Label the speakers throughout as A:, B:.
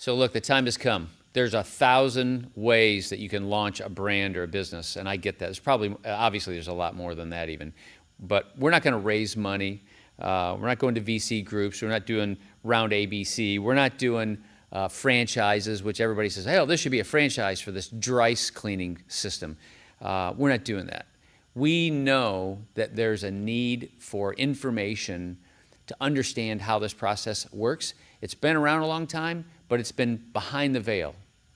A: So look, the time has come. There's 1,000 ways that you can launch a brand or a business, and I get that. There's probably, obviously, there's a lot more than that even. But we're not going to raise money. We're not going to VC groups. We're not doing round ABC. We're not doing franchises, which everybody says, hey, this should be a franchise for this Dryce cleaning system. We're not doing that. We know that there's a need for information to understand how this process works. It's been around a long time, but it's been behind the veil,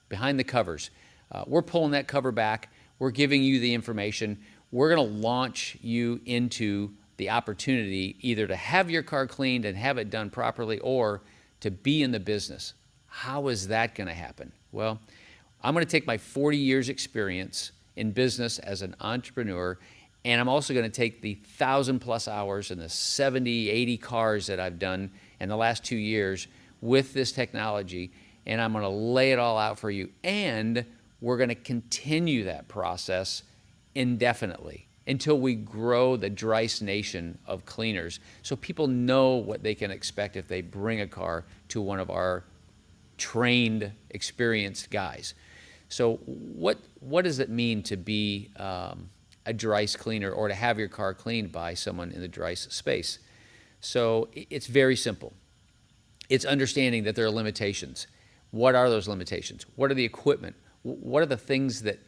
A: behind the covers. We're pulling that cover back. We're giving you the information. We're going to launch you into the opportunity either to have your car cleaned and have it done properly or to be in the business. How is that going to happen? Well, I'm going to take my 40 years experience in business as an entrepreneur, and I'm also going to take the 1,000+ hours and the 70, 80 cars that I've done in the last 2 years with this technology, and I'm going to lay it all out for you. And we're going to continue that process indefinitely until we grow the Dryce Nation of cleaners so people know what they can expect if they bring a car to one of our trained, experienced guys. So what does it mean to be a Dryce cleaner or to have your car cleaned by someone in the Dryce space? So it's very simple. It's understanding that there are limitations. What are those limitations? What are the equipment? What are the things that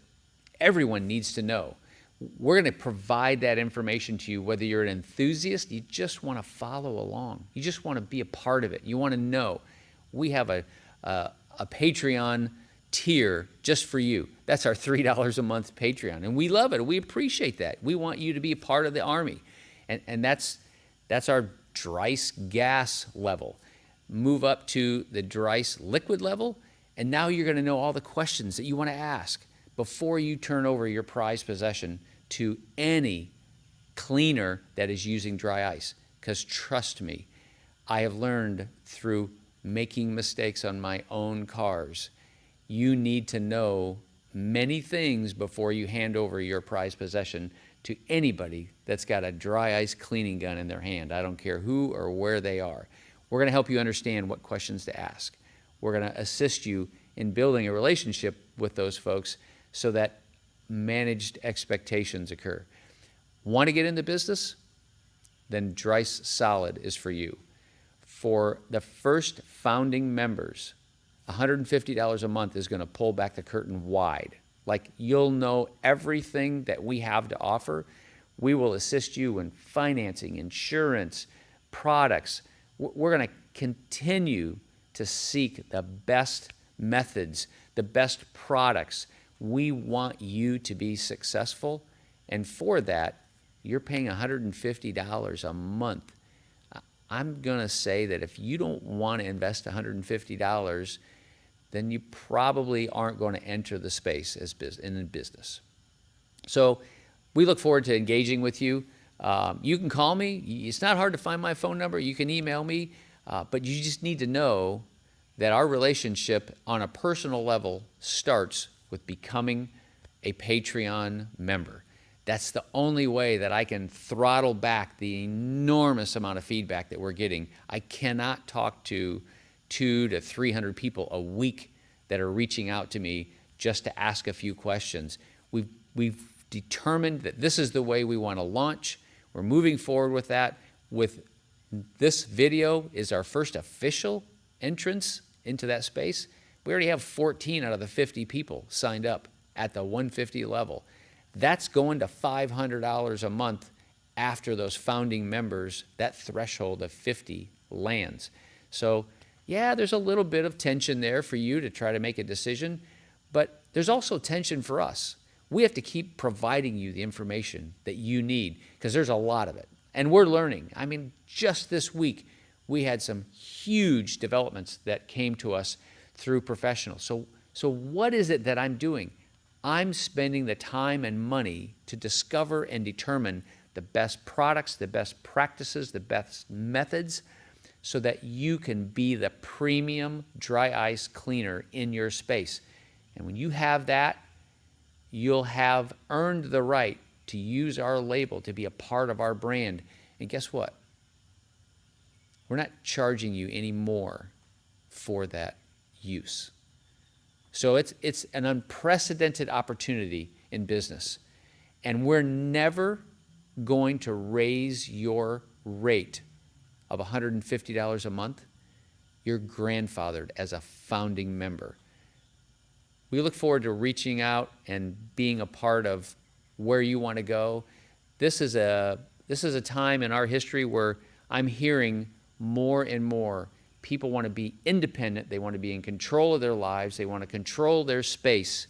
A: everyone needs to know? We're going to provide that information to you, whether you're an enthusiast, you just want to follow along. You just want to be a part of it. You want to know. We have a Patreon tier just for you. That's our $3 a month Patreon. And we love it. We appreciate that. We want you to be a part of the army. And that's our Dryce gas level. Move up to the Dryce liquid level, and now you're going to know all the questions that you want to ask before you turn over your prized possession to any cleaner that is using dry ice. Because trust me, I have learned through making mistakes on my own cars, you need to know many things before you hand over your prized possession to anybody that's got a dry ice cleaning gun in their hand. I don't care who or where they are. We're going to help you understand what questions to ask. We're going to assist you in building a relationship with those folks so that managed expectations occur. Want to get into business? Then Dryce Solid is for you. For the first founding members, $150 a month is going to pull back the curtain wide. Like, you'll know everything that we have to offer. We will assist you in financing, insurance, products. We're going to continue to seek the best methods, the best products. We want you to be successful. And for that, you're paying $150 a month. I'm going to say that if you don't want to invest $150, then you probably aren't going to enter the space as in business. So we look forward to engaging with you. You can call me. It's not hard to find my phone number. You can email me. But you just need to know that our relationship on a personal level starts with becoming a Patreon member. That's the only way that I can throttle back the enormous amount of feedback that we're getting. I cannot talk to 200 to 300 people a week that are reaching out to me just to ask a few questions. We've determined that this is the way we want to launch. We're moving forward with that. With this video is our first official entrance into that space. We already have 14 out of the 50 people signed up at the 150 level. That's going to $500 a month after those founding members, that threshold of 50 lands. So yeah, there's a little bit of tension there for you to try to make a decision, but there's also tension for us. We have to keep providing you the information that you need because there's a lot of it. And we're learning. I mean, just this week, we had some huge developments that came to us through professionals. So what is it that I'm doing? I'm spending the time and money to discover and determine the best products, the best practices, the best methods, so that you can be the premium dry ice cleaner in your space. And when you have that, you'll have earned the right to use our label, to be a part of our brand. And guess what? We're not charging you any more for that. use. So it's an unprecedented opportunity in business. And we're never going to raise your rate of $150 a month. You're grandfathered as a founding member. We look forward to reaching out and being a part of where you want to go. This is a time in our history where I'm hearing more and more people want to be independent. They want to be in control of their lives. They want to control their space.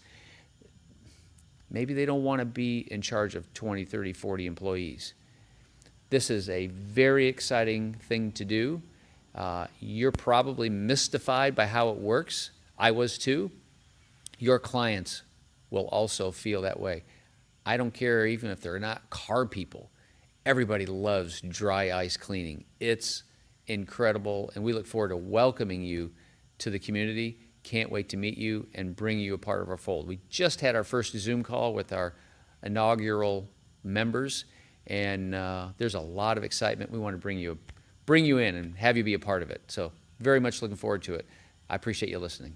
A: Maybe they don't want to be in charge of 20, 30, 40 employees. This is a very exciting thing to do. You're probably mystified by how it works. I was too. Your clients will also feel that way. I don't care even if they're not car people. Everybody loves dry ice cleaning. It's incredible, and we look forward to welcoming you to the community. Can't wait to meet you and bring you a part of our fold. We just had our first Zoom call with our inaugural members, and there's a lot of excitement. We want to bring you in and have you be a part of it. So very much looking forward to it. I appreciate you listening.